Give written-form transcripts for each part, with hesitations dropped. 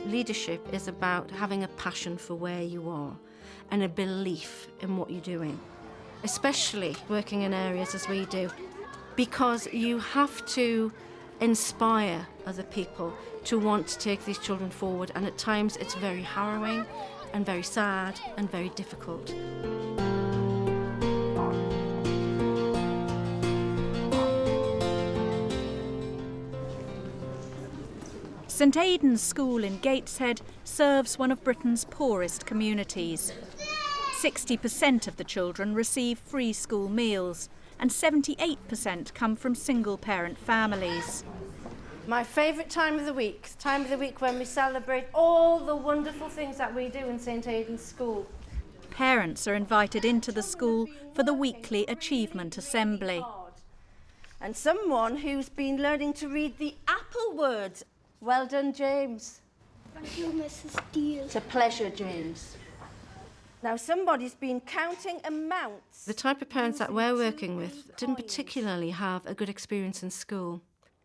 Leadership is about having a passion for where you are and a belief in what you're doing, especially working in areas as we do, because you have to inspire other people to want to take these children forward, and at times it's very harrowing and very sad and very difficult. St Aidan's School in Gateshead serves one of Britain's poorest communities. 60% of the children receive free school meals and 78% come from single-parent families. My favourite time of the week when we celebrate all the wonderful things that we do in St Aidan's School. Parents are invited into the school for the weekly Achievement Assembly. And someone who's been learning to read the apple words. Well done, James. Thank you, Mrs. Steele. It's a pleasure, James. Now, somebody's been counting amounts. The type of parents that we're working with didn't particularly have a good experience in school.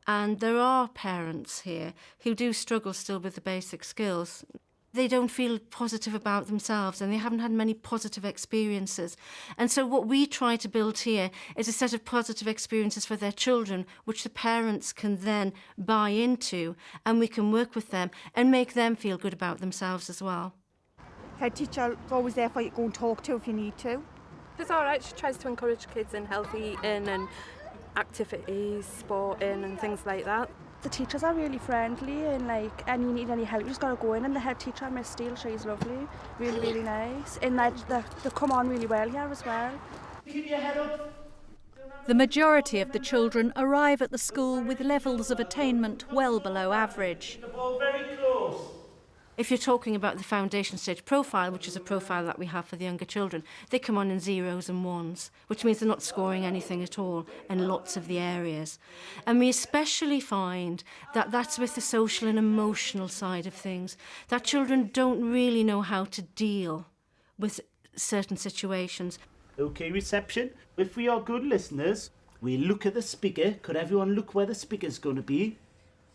And there are parents here who do struggle still with the basic skills. They don't feel positive about themselves and they haven't had many positive experiences. And so what we try to build here is a set of positive experiences for their children, which the parents can then buy into, and we can work with them and make them feel good about themselves as well. Head teacher is always there for you to go and talk to if you need to. It's all right. She tries to encourage kids in healthy eating and activities, sporting and things like that. The teachers are really friendly and and you need any help, you just got to go in, and the head teacher, Miss Steele, she's lovely, really, really nice. And they come on really well here as well. Keep your head up. The majority of the children arrive at the school with levels of attainment well below average. Very close. If you're talking about the foundation stage profile, which is a profile that we have for the younger children, they come on in zeros and ones, which means they're not scoring anything at all in lots of the areas. And we especially find that that's with the social and emotional side of things, that children don't really know how to deal with certain situations. OK, reception. If we are good listeners, we look at the speaker. Could everyone look where the speaker's going to be?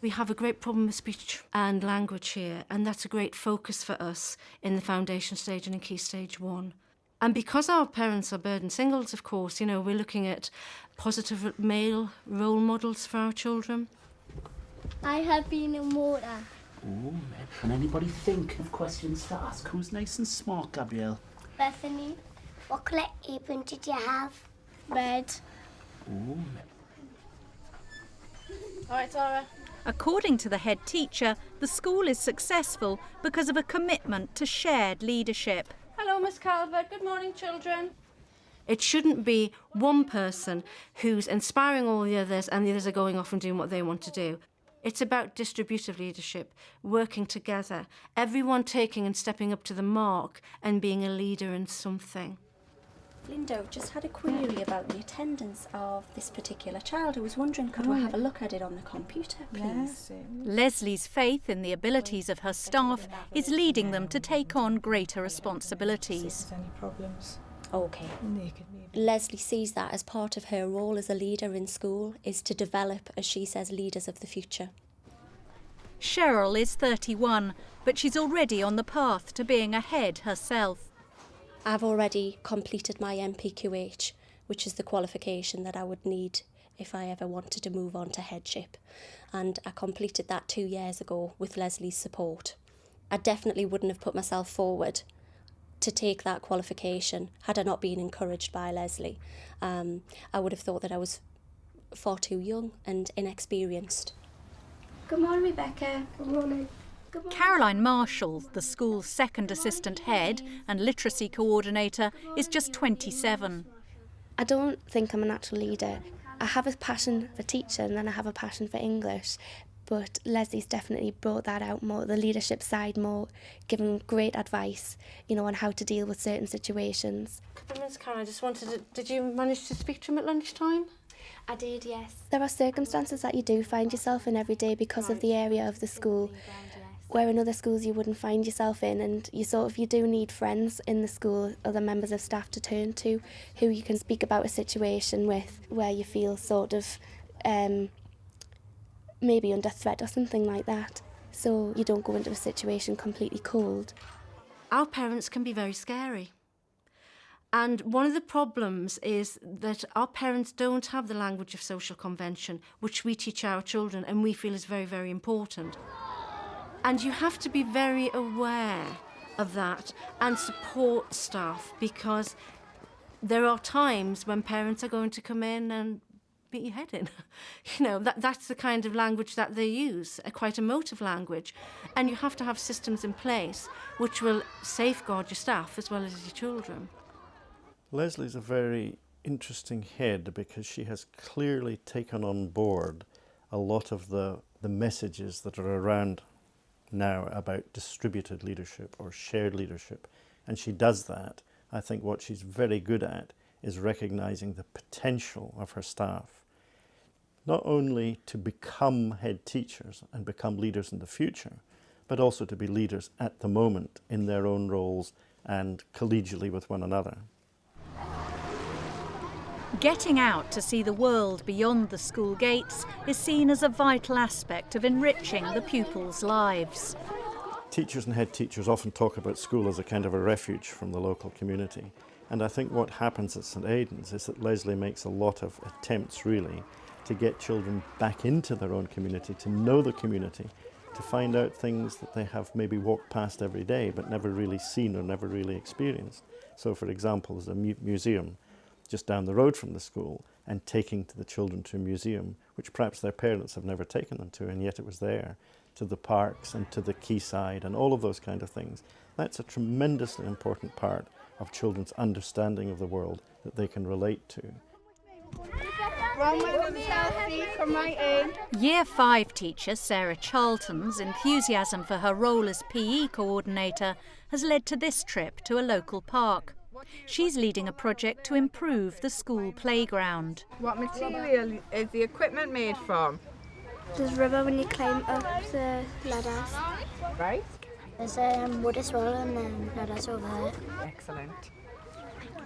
We have a great problem with speech and language here, and that's a great focus for us in the foundation stage and in Key Stage 1. And because our parents are burden singles, of course, we're looking at positive male role models for our children. I have been in water. Oh, man. Can anybody think of questions to ask? Who's nice and smart, Gabrielle? Bethany, what colour apron did you have? Red. Oh, man. All right, Zara. According to the head teacher, the school is successful because of a commitment to shared leadership. Hello, Miss Calvert. Good morning, children. It shouldn't be one person who's inspiring all the others and the others are going off and doing what they want to do. It's about distributive leadership, working together, everyone taking and stepping up to the mark and being a leader in something. Lindo, just had a query about the attendance of this particular child. I was wondering, could we have a look at it on the computer, please? Yes. Leslie's faith in the abilities of her staff is leading them to take on greater responsibilities. Any problems? Okay. Lesley sees that as part of her role as a leader in school is to develop, as she says, leaders of the future. Cheryl is 31, but she's already on the path to being a head herself. I've already completed my MPQH, which is the qualification that I would need if I ever wanted to move on to headship. And I completed that 2 years ago with Leslie's support. I definitely wouldn't have put myself forward to take that qualification had I not been encouraged by Lesley. I would have thought that I was far too young and inexperienced. Good morning, Rebecca. Good morning. Caroline Marshall, the school's second assistant head and literacy coordinator, is just 27. I don't think I'm a natural leader. I have a passion for teaching and then I have a passion for English, but Leslie's definitely brought that out more, the leadership side more, given great advice, on how to deal with certain situations. A couple of minutes, Karen, I just wanted to... Did you manage to speak to him at lunchtime? I did, yes. There are circumstances that you do find yourself in every day because of the area of the school, where in other schools you wouldn't find yourself in, and you do need friends in the school, other members of staff to turn to, who you can speak about a situation with where you feel sort of maybe under threat or something like that. so you don't go into a situation completely cold. Our parents can be very scary. And one of the problems is that our parents don't have the language of social convention, which we teach our children and we feel is very, very important. And you have to be very aware of that and support staff, because there are times when parents are going to come in and beat your head in. That's the kind of language that they use, a quite emotive language. And you have to have systems in place which will safeguard your staff as well as your children. Lesley's a very interesting head because she has clearly taken on board a lot of the messages that are around now about distributed leadership or shared leadership. And she does that. I think what she's very good at is recognising the potential of her staff, not only to become head teachers and become leaders in the future, but also to be leaders at the moment in their own roles and collegially with one another. Getting out to see the world beyond the school gates is seen as a vital aspect of enriching the pupils' lives. Teachers and head teachers often talk about school as a kind of a refuge from the local community. And I think what happens at St Aidan's is that Lesley makes a lot of attempts really to get children back into their own community, to know the community, to find out things that they have maybe walked past every day but never really seen or never really experienced. So for example, there's a museum just down the road from the school, and taking to the children to a museum which perhaps their parents have never taken them to, and yet it was there, to the parks and to the quayside and all of those kind of things. That's a tremendously important part of children's understanding of the world that they can relate to. Year 5 teacher Sarah Charlton's enthusiasm for her role as PE coordinator has led to this trip to a local park. She's leading a project to improve the school playground. What material is the equipment made from? There's rubber when you climb up the ladders. Right. There's wood as well and then ladders over there. Excellent.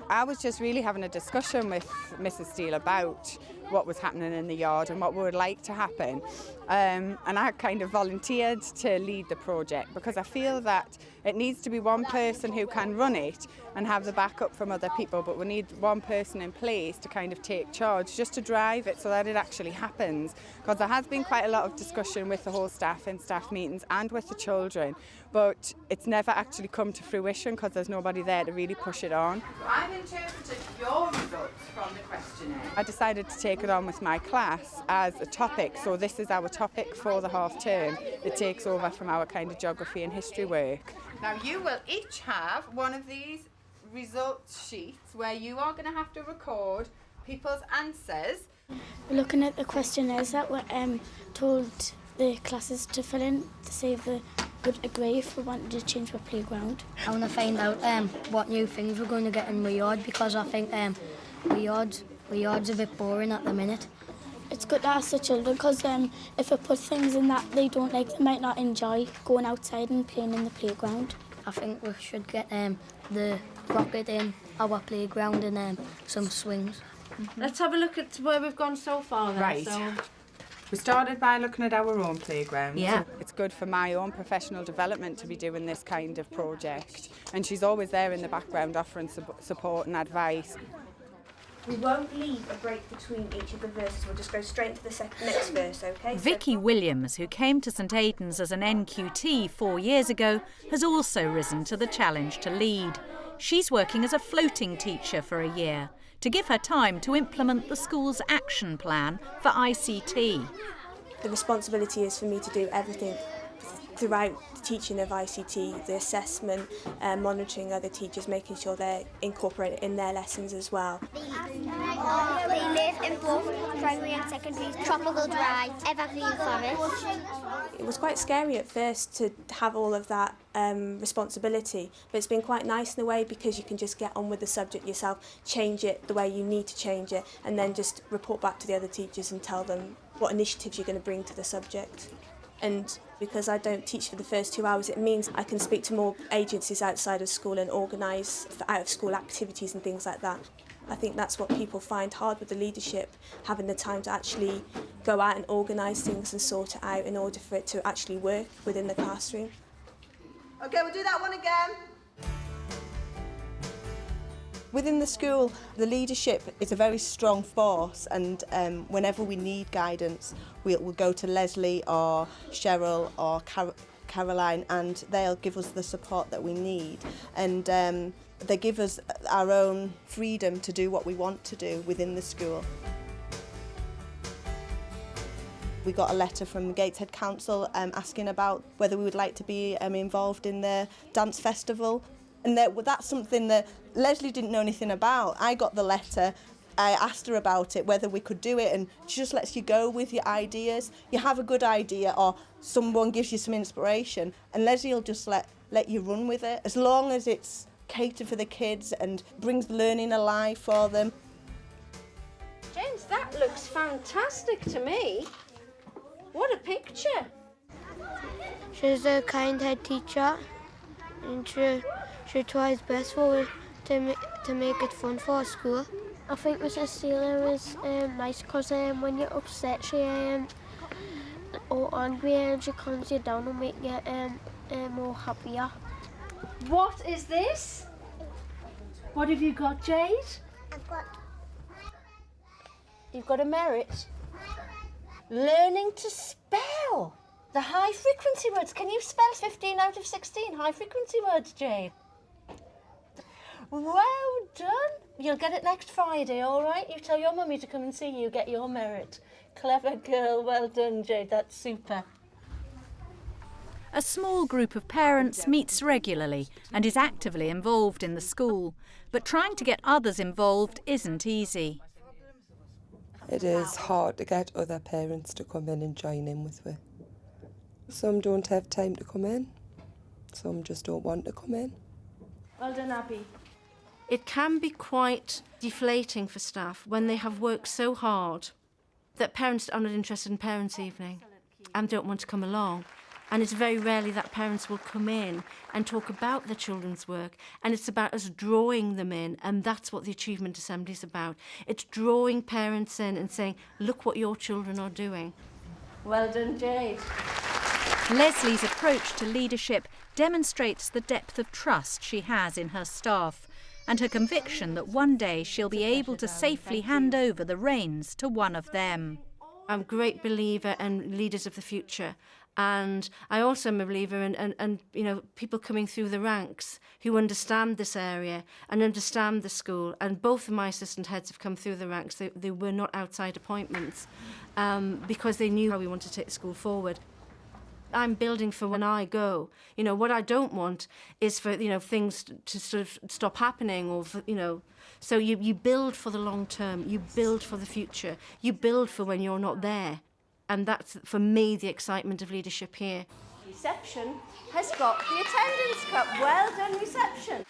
I was just really having a discussion with Mrs. Steele about what was happening in the yard and what we would like to happen. And I kind of volunteered to lead the project because I feel that it needs to be one person who can run it and have the backup from other people, but we need one person in place to kind of take charge, just to drive it so that it actually happens. Because there has been quite a lot of discussion with the whole staff in staff meetings and with the children, but it's never actually come to fruition because there's nobody there to really push it on. I've interpreted your results from the questionnaire. I decided to take it on with my class as a topic, so this is our topic for the half term. It takes over from our kind of geography and history work. Now you will each have one of these results sheets where you are going to have to record people's answers. We're looking at the questionnaires that were told the classes to fill in to see if they would agree if we wanted to change our playground. I want to find out what new things we're going to get in my yard, because I think my yard's a bit boring at the minute. It's good to ask the children because if we put things in that they don't like, they might not enjoy going outside and playing in the playground. I think we should get the rocket in our playground and some swings. Mm-hmm. Let's have a look at where we've gone so far then. Right. So. We started by looking at our own playground. Yeah. It's good for my own professional development to be doing this kind of project. And she's always there in the background offering support and advice. We won't leave a break between each of the verses. We'll just go straight to the next verse, OK? Vicky Williams, who came to St Aidan's as an NQT 4 years ago, has also risen to the challenge to lead. She's working as a floating teacher for a year to give her time to implement the school's action plan for ICT. The responsibility is for me to do everything throughout the teaching of ICT, the assessment, monitoring other teachers, making sure they're incorporated in their lessons as well. They live in both primary and secondary, tropical dry, evergreen forest. It was quite scary at first to have all of that responsibility, but it's been quite nice in a way because you can just get on with the subject yourself, change it the way you need to change it, and then just report back to the other teachers and tell them what initiatives you're going to bring to the subject. And because I don't teach for the first 2 hours, it means I can speak to more agencies outside of school and organise out-of-school activities and things like that. I think that's what people find hard with the leadership, having the time to actually go out and organise things and sort it out in order for it to actually work within the classroom. OK, we'll do that one again. Within the school, the leadership is a very strong force, and whenever we need guidance, we'll go to Lesley or Cheryl or Caroline, and they'll give us the support that we need. And they give us our own freedom to do what we want to do within the school. We got a letter from the Gateshead Council asking about whether we would like to be involved in the dance festival. And that's something that Lesley didn't know anything about. I got the letter, I asked her about it, whether we could do it, and she just lets you go with your ideas. You have a good idea or someone gives you some inspiration, and Lesley will just let you run with it, as long as it's catered for the kids and brings learning alive for them. James, that looks fantastic to me. What a picture. She's a kind head teacher, and she tries best for to make it fun for school. I think Mrs. Steele is nice because when you're upset, she or angry, and she calms you down and make you more happier. What is this? What have you got, Jade? You've got a merit. Learning to spell. The high frequency words. Can you spell 15 out of 16 high frequency words, Jade? Well done. You'll get it next Friday, all right? You tell your mummy to come and see you, get your merit. Clever girl. Well done, Jade. That's super. A small group of parents meets regularly and is actively involved in the school, but trying to get others involved isn't easy. It is hard to get other parents to come in and join in with me. Some don't have time to come in, some just don't want to come in. Well done, Abby. It can be quite deflating for staff when they have worked so hard that parents are not interested in parents' evening and don't want to come along. And it's very rarely that parents will come in and talk about their children's work, and it's about us drawing them in, and that's what the Achievement Assembly is about. It's drawing parents in and saying, look what your children are doing. Well done, Jade. Lesley's approach to leadership demonstrates the depth of trust she has in her staff and her conviction that one day she'll be able to safely hand over the reins to one of them. I'm a great believer in leaders of the future. And I also am a believer in you know, people coming through the ranks who understand this area and understand the school. And both of my assistant heads have come through the ranks. They were not outside appointments because they knew how we wanted to take the school forward. I'm building for when I go. You know, what I don't want is for, you know, things to sort of stop happening or, for, you know, so you build for the long term, you build for the future, you build for when you're not there. And that's, for me, the excitement of leadership here. Reception has got the attendance cup. Well done, reception.